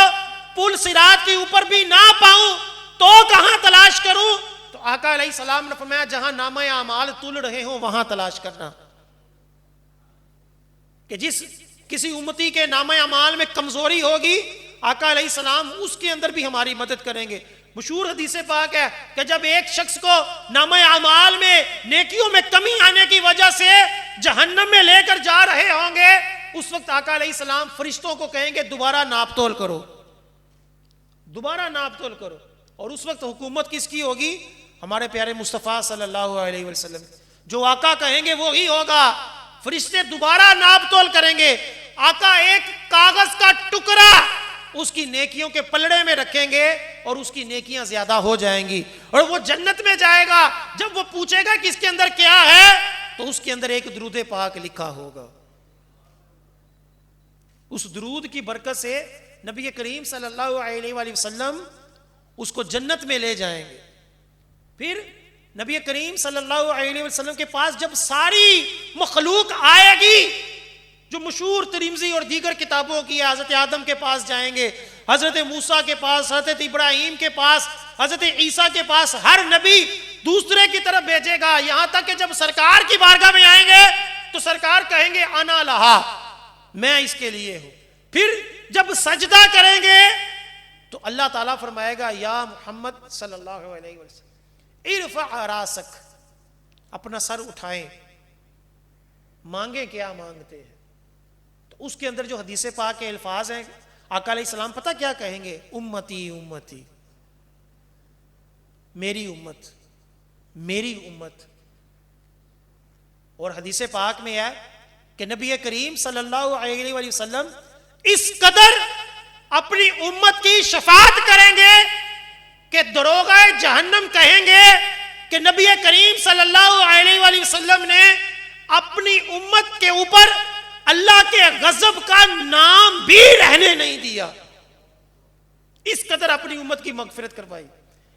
پل صراط کے اوپر بھی نہ پاؤں تو کہاں تلاش کروں؟ تو آقا علیہ السلام نے فرمایا جہاں نامہ اعمال تل رہے ہوں وہاں تلاش کرنا. کہ جس کسی امتی کے نامہ اعمال میں کمزوری ہوگی، آقا علیہ السلام اس کے اندر بھی ہماری مدد کریں گے. مشہور حدیث پاک ہے کہ جب ایک شخص کو نامہ اعمال میں نیکیوں میں کمی آنے کی وجہ سے جہنم میں لے کر جا رہے ہوں گے، اس وقت آقا علیہ السلام فرشتوں کو کہیں گے دوبارہ ناپ تول کرو، دوبارہ ناپ تول کرو. اور اس وقت حکومت کس کی ہوگی؟ ہمارے پیارے مصطفیٰ صلی اللہ علیہ وسلم. جو آقا کہیں گے وہی ہوگا. فرشتے دوبارہ ناپ تول کریں گے. آقا ایک کاغذ کا ٹکڑا اس کی نیکیوں کے پلڑے میں رکھیں گے اور اس کی نیکیاں زیادہ ہو جائیں گی، اور وہ جنت میں جائے گا. جب وہ پوچھے گا کہ اس کے اندر کیا ہے، تو اس کے اندر ایک درود پاک لکھا ہوگا. اس درود کی برکت سے نبی کریم صلی اللہ علیہ وآلہ وسلم اس کو جنت میں لے جائیں گے. پھر نبی کریم صلی اللہ علیہ وسلم کے پاس جب ساری مخلوق آئے گی، جو مشہور ترمذی اور دیگر کتابوں کی ہے، حضرت آدم کے پاس جائیں گے، حضرت موسیٰ کے پاس، حضرت ابراہیم کے پاس، حضرت عیسیٰ کے پاس. ہر نبی دوسرے کی طرف بھیجے گا، یہاں تک کہ جب سرکار کی بارگاہ میں آئیں گے تو سرکار کہیں گے انا لہا، میں اس کے لیے ہوں. پھر جب سجدہ کریں گے تو اللہ تعالیٰ فرمائے گا یا محمد صلی اللہ علیہ وسلم ارفع راسک، اپنا سر اٹھائیں، مانگیں کیا مانگتے ہیں. تو اس کے اندر جو حدیث پاک کے الفاظ ہیں، آقا علیہ السلام پتہ کیا کہیں گے؟ امتی امتی، میری امت میری امت. اور حدیث پاک میں ہے کہ نبی کریم صلی اللہ علیہ وآلہ وسلم اس قدر اپنی امت کی شفاعت کریں گے کہ دروغہ جہنم کہیں گے کہ نبی کریم صلی اللہ علیہ وآلہ وسلم نے اپنی امت کے اوپر اللہ کے غضب کا نام بھی رہنے نہیں دیا. اس قدر اپنی امت کی مغفرت کروائی،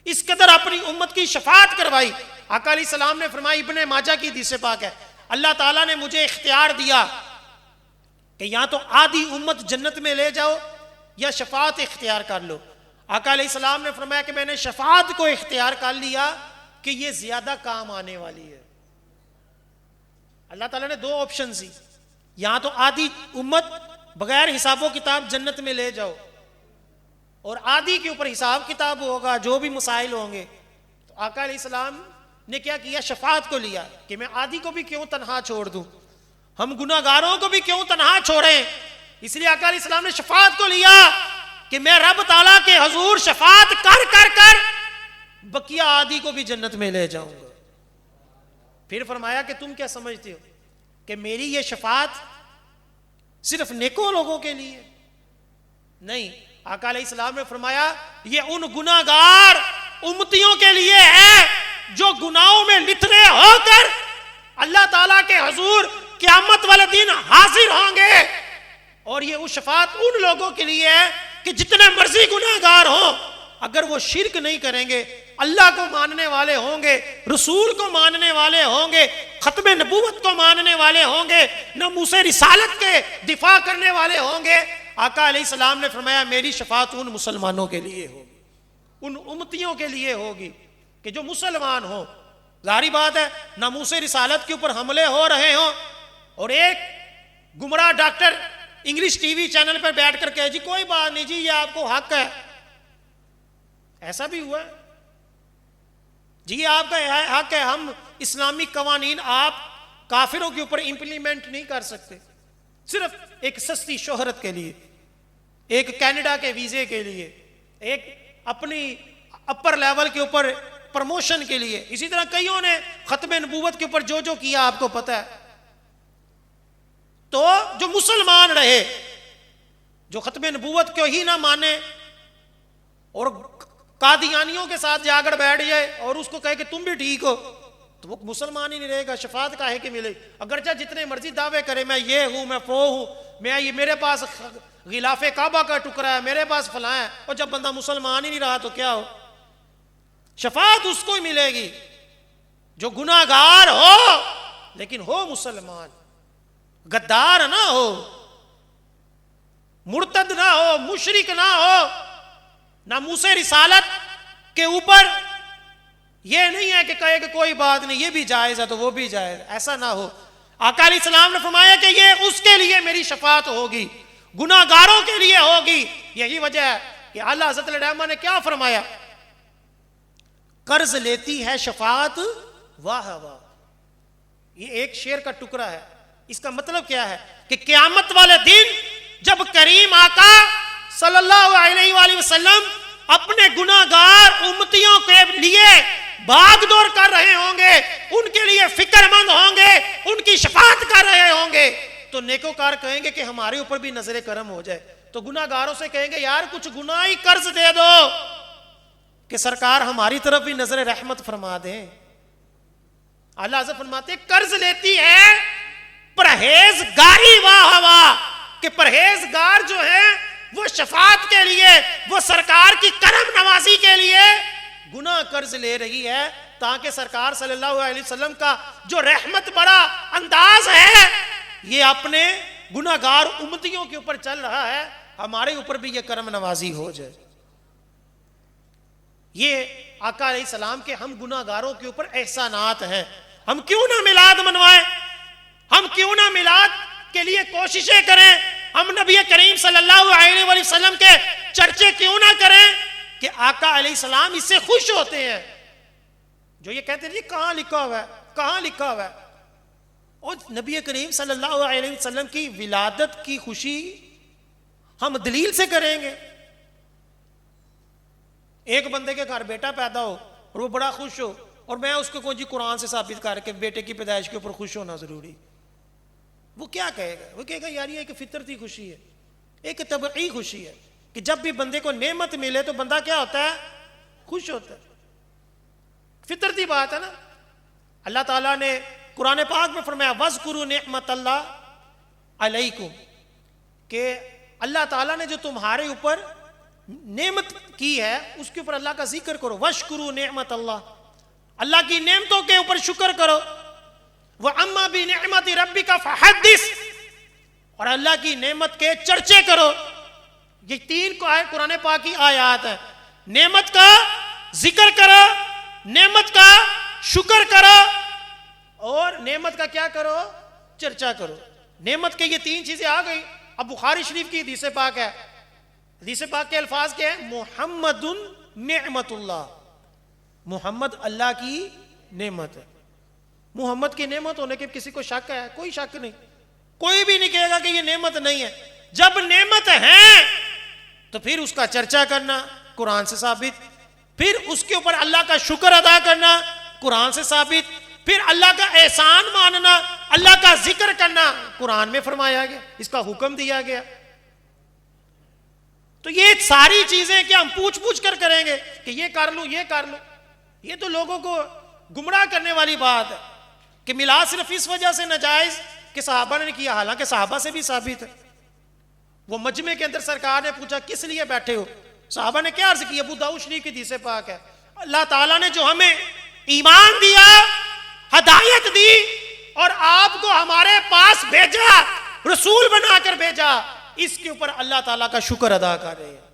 اس قدر اپنی امت کی شفاعت کروائی. آقا علیہ السلام نے فرمایا، ابن ماجہ کی حدیث پاک ہے، اللہ تعالیٰ نے مجھے اختیار دیا کہ یا تو آدھی امت جنت میں لے جاؤ یا شفاعت اختیار کر لو. آقا علیہ السلام نے فرمایا کہ میں نے شفاعت کو اختیار کر لیا کہ یہ زیادہ کام آنے والی ہے. اللہ تعالیٰ نے دو آپشنز دی، یا تو آدھی امت بغیر حساب و کتاب جنت میں لے جاؤ، اور آدھی کے اوپر حساب کتاب ہوگا، جو بھی مسائل ہوں گے. تو آقا علیہ السلام نے کیا کیا؟ شفاعت کو لیا کہ میں آدھی کو بھی کیوں تنہا چھوڑ دوں، ہم گناہ گاروں کو بھی کیوں تنہا چھوڑیں. اس لیے آقا علیہ السلام نے شفاعت کو لیا کہ میں رب تعالیٰ کے حضور شفاعت کر کر کر بقیہ آدھی کو بھی جنت میں لے جاؤں گا. پھر فرمایا کہ تم کیا سمجھتے ہو کہ میری یہ شفاعت صرف نیکوں لوگوں کے لیے نہیں. آقا علیہ السلام نے فرمایا یہ ان گناہ گار امتیوں کے لیے ہے جو گناہوں میں لتھڑے ہو کر اللہ تعالیٰ کے حضور قیامت والے دن حاضر ہوں گے. اور یہ وہ شفاعت ان لوگوں کے لیے ہے کہ جتنے مرضی گناہ گار ہوں، اگر وہ شرک نہیں کریں گے، اللہ کو ماننے والے ہوں گے، رسول کو ماننے والے ہوں گے، ختم نبوت کو ماننے والے ہوں گے، ناموس رسالت کے دفاع کرنے والے ہوں گے. آقا علیہ السلام نے فرمایا میری شفاعت ان مسلمانوں کے لیے ہوگی، ان امتیوں کے لیے ہوگی کہ جو مسلمان ہوں. ظاہری بات ہے ناموس رسالت کے اوپر حملے ہو رہے ہوں اور ایک گمراہ doctor English T V channel پر بیٹھ کر کہ جی کوئی بات نہیں جی یہ آپ کو حق ہے. ایسا بھی ہوا ہے جی آپ کا حق ہے، ہم اسلامی قوانین آپ کافروں کے اوپر امپلیمنٹ نہیں کر سکتے، صرف ایک سستی شہرت کے لیے، ایک کینیڈا کے ویزے کے لیے، ایک اپنی اپر لیول کے اوپر پروموشن کے لیے. اسی طرح کئیوں نے ختم نبوت کے اوپر جو کیا آپ کو پتہ ہے. تو جو مسلمان رہے، جو ختم نبوت کو ہی نہ مانے اور قادیانیوں کے ساتھ جا کر بیٹھ جائے اور اس کو کہے کہ تم بھی ٹھیک ہو، تو وہ مسلمان ہی نہیں رہے گا. شفاعت کاہے کہ ملے؟ اگرچہ جتنے مرضی دعوے کرے، میں یہ ہوں، میں وہ ہوں، میں یہ، میرے پاس غلاف کعبہ کا ٹکڑا ہے، میرے پاس فلاں ہے، اور جب بندہ مسلمان ہی نہیں رہا تو کیا ہو؟ شفاعت اس کو ہی ملے گی جو گناہ گار ہو لیکن ہو مسلمان، غدار نہ ہو، مرتد نہ ہو، مشرک نہ ہو. ناموس رسالت کے اوپر یہ نہیں ہے کہ کہے کہ کوئی بات نہیں، یہ بھی جائز ہے تو وہ بھی جائز، ایسا نہ ہو. آقا علیہ السلام نے فرمایا کہ یہ اس کے لیے میری شفاعت ہوگی، گناہ گاروں کے لیے ہوگی. یہی وجہ ہے کہ اعلیٰ حضرت الرحمہ نے کیا فرمایا؟ قرض لیتی ہے شفاعت واہ واہ. یہ ایک شعر کا ٹکڑا ہے. اس کا مطلب کیا ہے کہ قیامت والے دن جب کریم آقا صلی اللہ علیہ وآلہ وسلم اپنے گناہ گار امتیوں کے لیے بھاگ دوڑ کر رہے ہوں گے، ان کے لیے فکر مند ہوں گے، ان کی شفاعت کر رہے ہوں گے، تو نیکوکار کہیں گے کہ ہمارے اوپر بھی نظر کرم ہو جائے. تو گناہ گاروں سے کہیں گے یار کچھ گناہی قرض دے دو کہ سرکار ہماری طرف بھی نظر رحمت فرما دیں. اللہ حضرت فرماتے ہیں قرض لیتی ہے پرہیزگاری واہ واہ، کہ پرہیزگار جو ہے وہ شفاعت کے لیے، وہ سرکار کی کرم نوازی کے لیے گناہ قرض لے رہی ہے، تاکہ سرکار صلی اللہ علیہ وسلم کا جو رحمت بڑا انداز ہے یہ اپنے گناہ گار امتیوں کے اوپر چل رہا ہے، ہمارے اوپر بھی یہ کرم نوازی ہو جائے. یہ آقا علیہ السلام کے ہم گناہ گاروں کے اوپر احسانات ہیں. ہم کیوں نہ میلاد منوائیں، ہم کیوں نہ میلاد کے لیے کوششیں کریں، ہم نبی کریم صلی اللہ علیہ وسلم کے چرچے کیوں نہ کریں کہ آقا علیہ السلام اس سے خوش ہوتے ہیں. جو یہ کہتے ہیں یہ کہاں لکھا ہوا ہے، کہاں لکھا ہوا ہے؟ اور نبی کریم صلی اللہ علیہ وسلم کی ولادت کی خوشی ہم دلیل سے کریں گے. ایک بندے کے گھر بیٹا پیدا ہو اور وہ بڑا خوش ہو، اور میں اس کو کوئی قرآن سے ثابت کر کے بیٹے کی پیدائش کے اوپر خوش ہونا ضروری، وہ کیا کہے گا؟ وہ کہے گا یار یہ ایک فطرتی خوشی ہے، ایک طبعی خوشی ہے کہ جب بھی بندے کو نعمت ملے تو بندہ کیا ہوتا ہے؟ خوش ہوتا ہے. فطرتی بات ہے نا. اللہ تعالیٰ نے قرآن پاک میں فرمایا وَاذْكُرُوا نِعْمَتَ اللَّهِ عَلَيْكُمْ، کہ اللہ تعالیٰ نے جو تمہارے اوپر نعمت کی ہے اس کے اوپر اللہ کا ذکر کرو. وَاشْكُرُوا نِعْمَتَ اللَّهِ، اللہ کی نعمتوں کے اوپر شکر کرو. وَأَمَّا بِنِعْمَتِ رَبِّكَ فَحَدِّثْ، اور اللہ کی نعمت کے چرچے کرو. یہ تین قرآن پاک کی آیات ہیں. نعمت کا ذکر کرو، نعمت کا شکر کرو، اور نعمت کا کیا کرو؟ چرچا کرو. نعمت کے یہ تین چیزیں آ گئی. اب بخاری شریف کی حدیث پاک ہے، حدیث پاک کے الفاظ کیا ہیں؟ محمد نعمت اللہ، محمد اللہ کی نعمت ہے. محمد کی نعمت ہونے کے کسی کو شک ہے؟ کوئی شک نہیں. کوئی بھی نہیں کہے گا کہ یہ نعمت نہیں ہے. جب نعمت ہے تو پھر اس کا چرچا کرنا قرآن سے ثابت، پھر اس کے اوپر اللہ کا شکر ادا کرنا قرآن سے ثابت، پھر اللہ کا احسان ماننا، اللہ کا ذکر کرنا قرآن میں فرمایا گیا، اس کا حکم دیا گیا. تو یہ ساری چیزیں کیا ہم پوچھ پوچھ کر کریں گے کہ یہ کر لوں یہ کر لوں؟ یہ تو لوگوں کو گمراہ کرنے والی بات ہے کہ میلاد صرف اس وجہ سے ناجائز کہ صحابہ نے کیا، حالانکہ صحابہ سے بھی ثابت ہے. وہ مجمع کے اندر سرکار نے پوچھا کس لیے بیٹھے ہو؟ صحابہ نے کیا عرض کی؟ ابو داؤد شریف کی حدیث پاک ہے، اللہ تعالیٰ نے جو ہمیں ایمان دیا، ہدایت دی، اور آپ کو ہمارے پاس بھیجا، رسول بنا کر بھیجا، اس کے اوپر اللہ تعالیٰ کا شکر ادا کر رہے ہیں.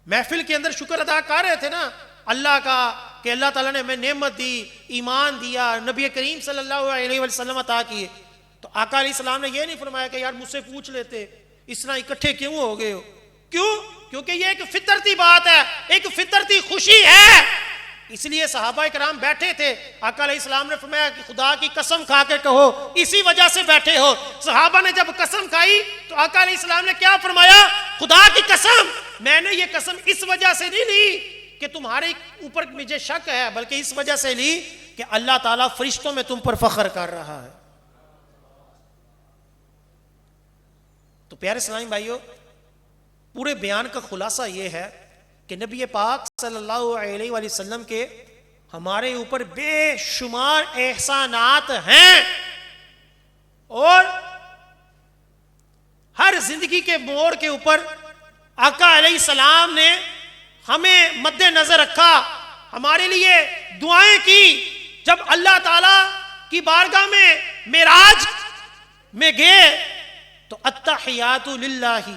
محفل کے اندر شکر ادا کر رہے تھے نا اللہ کا کہ اللہ تعالیٰ نے ہمیں نعمت دی، ایمان دیا، نبی کریم صلی اللہ علیہ وسلم عطا کیے. تو آقا علیہ السلام نے یہ نہیں فرمایا کہ یار مجھ سے پوچھ لیتے اس طرح اکٹھے کیوں ہو گئے ہو. کیوں؟ کیونکہ یہ ایک فطرتی بات ہے، ایک فطرتی خوشی ہے اس لیے صحابہ کرام بیٹھے تھے، آقا علیہ السلام نے فرمایا کہ خدا کی قسم کھا کے کہو اسی وجہ سے بیٹھے ہو۔ صحابہ نے جب قسم کھائی تو آقا علیہ السلام نے کیا فرمایا؟ خدا کی قسم میں نے یہ قسم اس وجہ سے نہیں لی کہ تمہارے اوپر مجھے شک ہے، بلکہ اس وجہ سے لی کہ اللہ تعالیٰ فرشتوں میں تم پر فخر کر رہا ہے۔ تو پیارے اسلامی بھائیو، پورے بیان کا خلاصہ یہ ہے کہ نبی پاک صلی اللہ علیہ وآلہ وسلم کے ہمارے اوپر بے شمار احسانات ہیں، اور ہر زندگی کے موڑ کے اوپر آقا علیہ السلام نے ہمیں مد نظر رکھا، ہمارے لیے دعائیں کی۔ جب اللہ تعالی کی بارگاہ میں معراج میں گئے تو التحیات للہ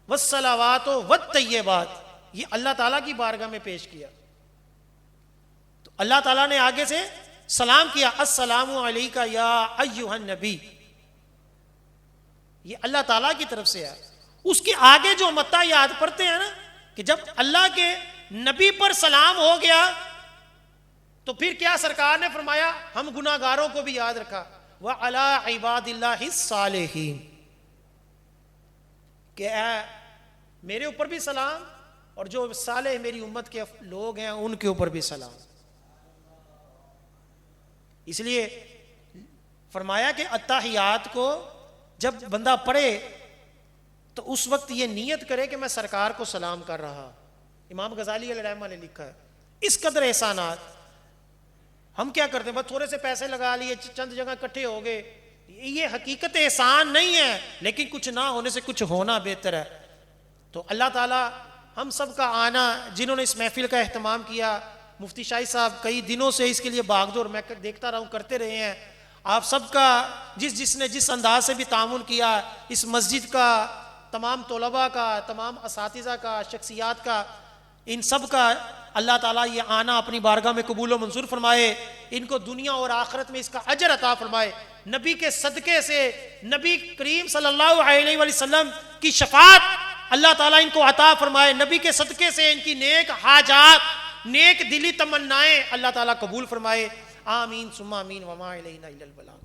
والصلوات والطیبات یہ اللہ تعالیٰ کی بارگاہ میں پیش کیا، تو اللہ تعالیٰ نے آگے سے سلام کیا، السلام علیکہ یا ایہا النبی، یہ اللہ تعالیٰ کی طرف سے ہے۔ اس کے آگے جو متا یاد پڑھتے ہیں نا کہ جب اللہ کے نبی پر سلام ہو گیا تو پھر کیا سرکار نے فرمایا؟ ہم گناہ گاروں کو بھی یاد رکھا، وَعَلَىٰ عِبَادِ اللَّهِ الصَّالِحِينَ، کہ اے میرے اوپر بھی سلام اور جو صالح میری امت کے لوگ ہیں ان کے اوپر بھی سلام۔ اس لیے فرمایا کہ التحیات کو جب بندہ پڑھے تو اس وقت یہ نیت کرے کہ میں سرکار کو سلام کر رہا۔ امام غزالی علیہ الرحمہ نے لکھا ہے اس قدر احسانات۔ ہم کیا کرتے ہیں؟ بس تھوڑے سے پیسے لگا لیے، چند جگہ اکٹھے ہو گئے، یہ حقیقت احسان نہیں ہے، لیکن کچھ نہ ہونے سے کچھ ہونا بہتر ہے۔ تو اللہ تعالیٰ ہم سب کا آنا، جنہوں نے اس محفل کا اہتمام کیا، مفتی شاہی صاحب کئی دنوں سے اس کے لیے بھاگ دور میں دیکھتا رہا ہوں کرتے رہے ہیں، آپ سب کا جس نے جس انداز سے بھی تعاون کیا، اس مسجد کا، تمام طلباء کا، تمام اساتذہ کا، شخصیات کا، ان سب کا اللہ تعالیٰ یہ آنا اپنی بارگاہ میں قبول و منظور فرمائے، ان کو دنیا اور آخرت میں اس کا اجر عطا فرمائے، نبی کے صدقے سے نبی کریم صلی اللہ علیہ وآلہ وسلم کی شفاعت اللہ تعالیٰ ان کو عطا فرمائے، نبی کے صدقے سے ان کی نیک حاجات، نیک دلی تمنائیں اللہ تعالیٰ قبول فرمائے، آمین ثم آمین، وما علینا الا البلاغ۔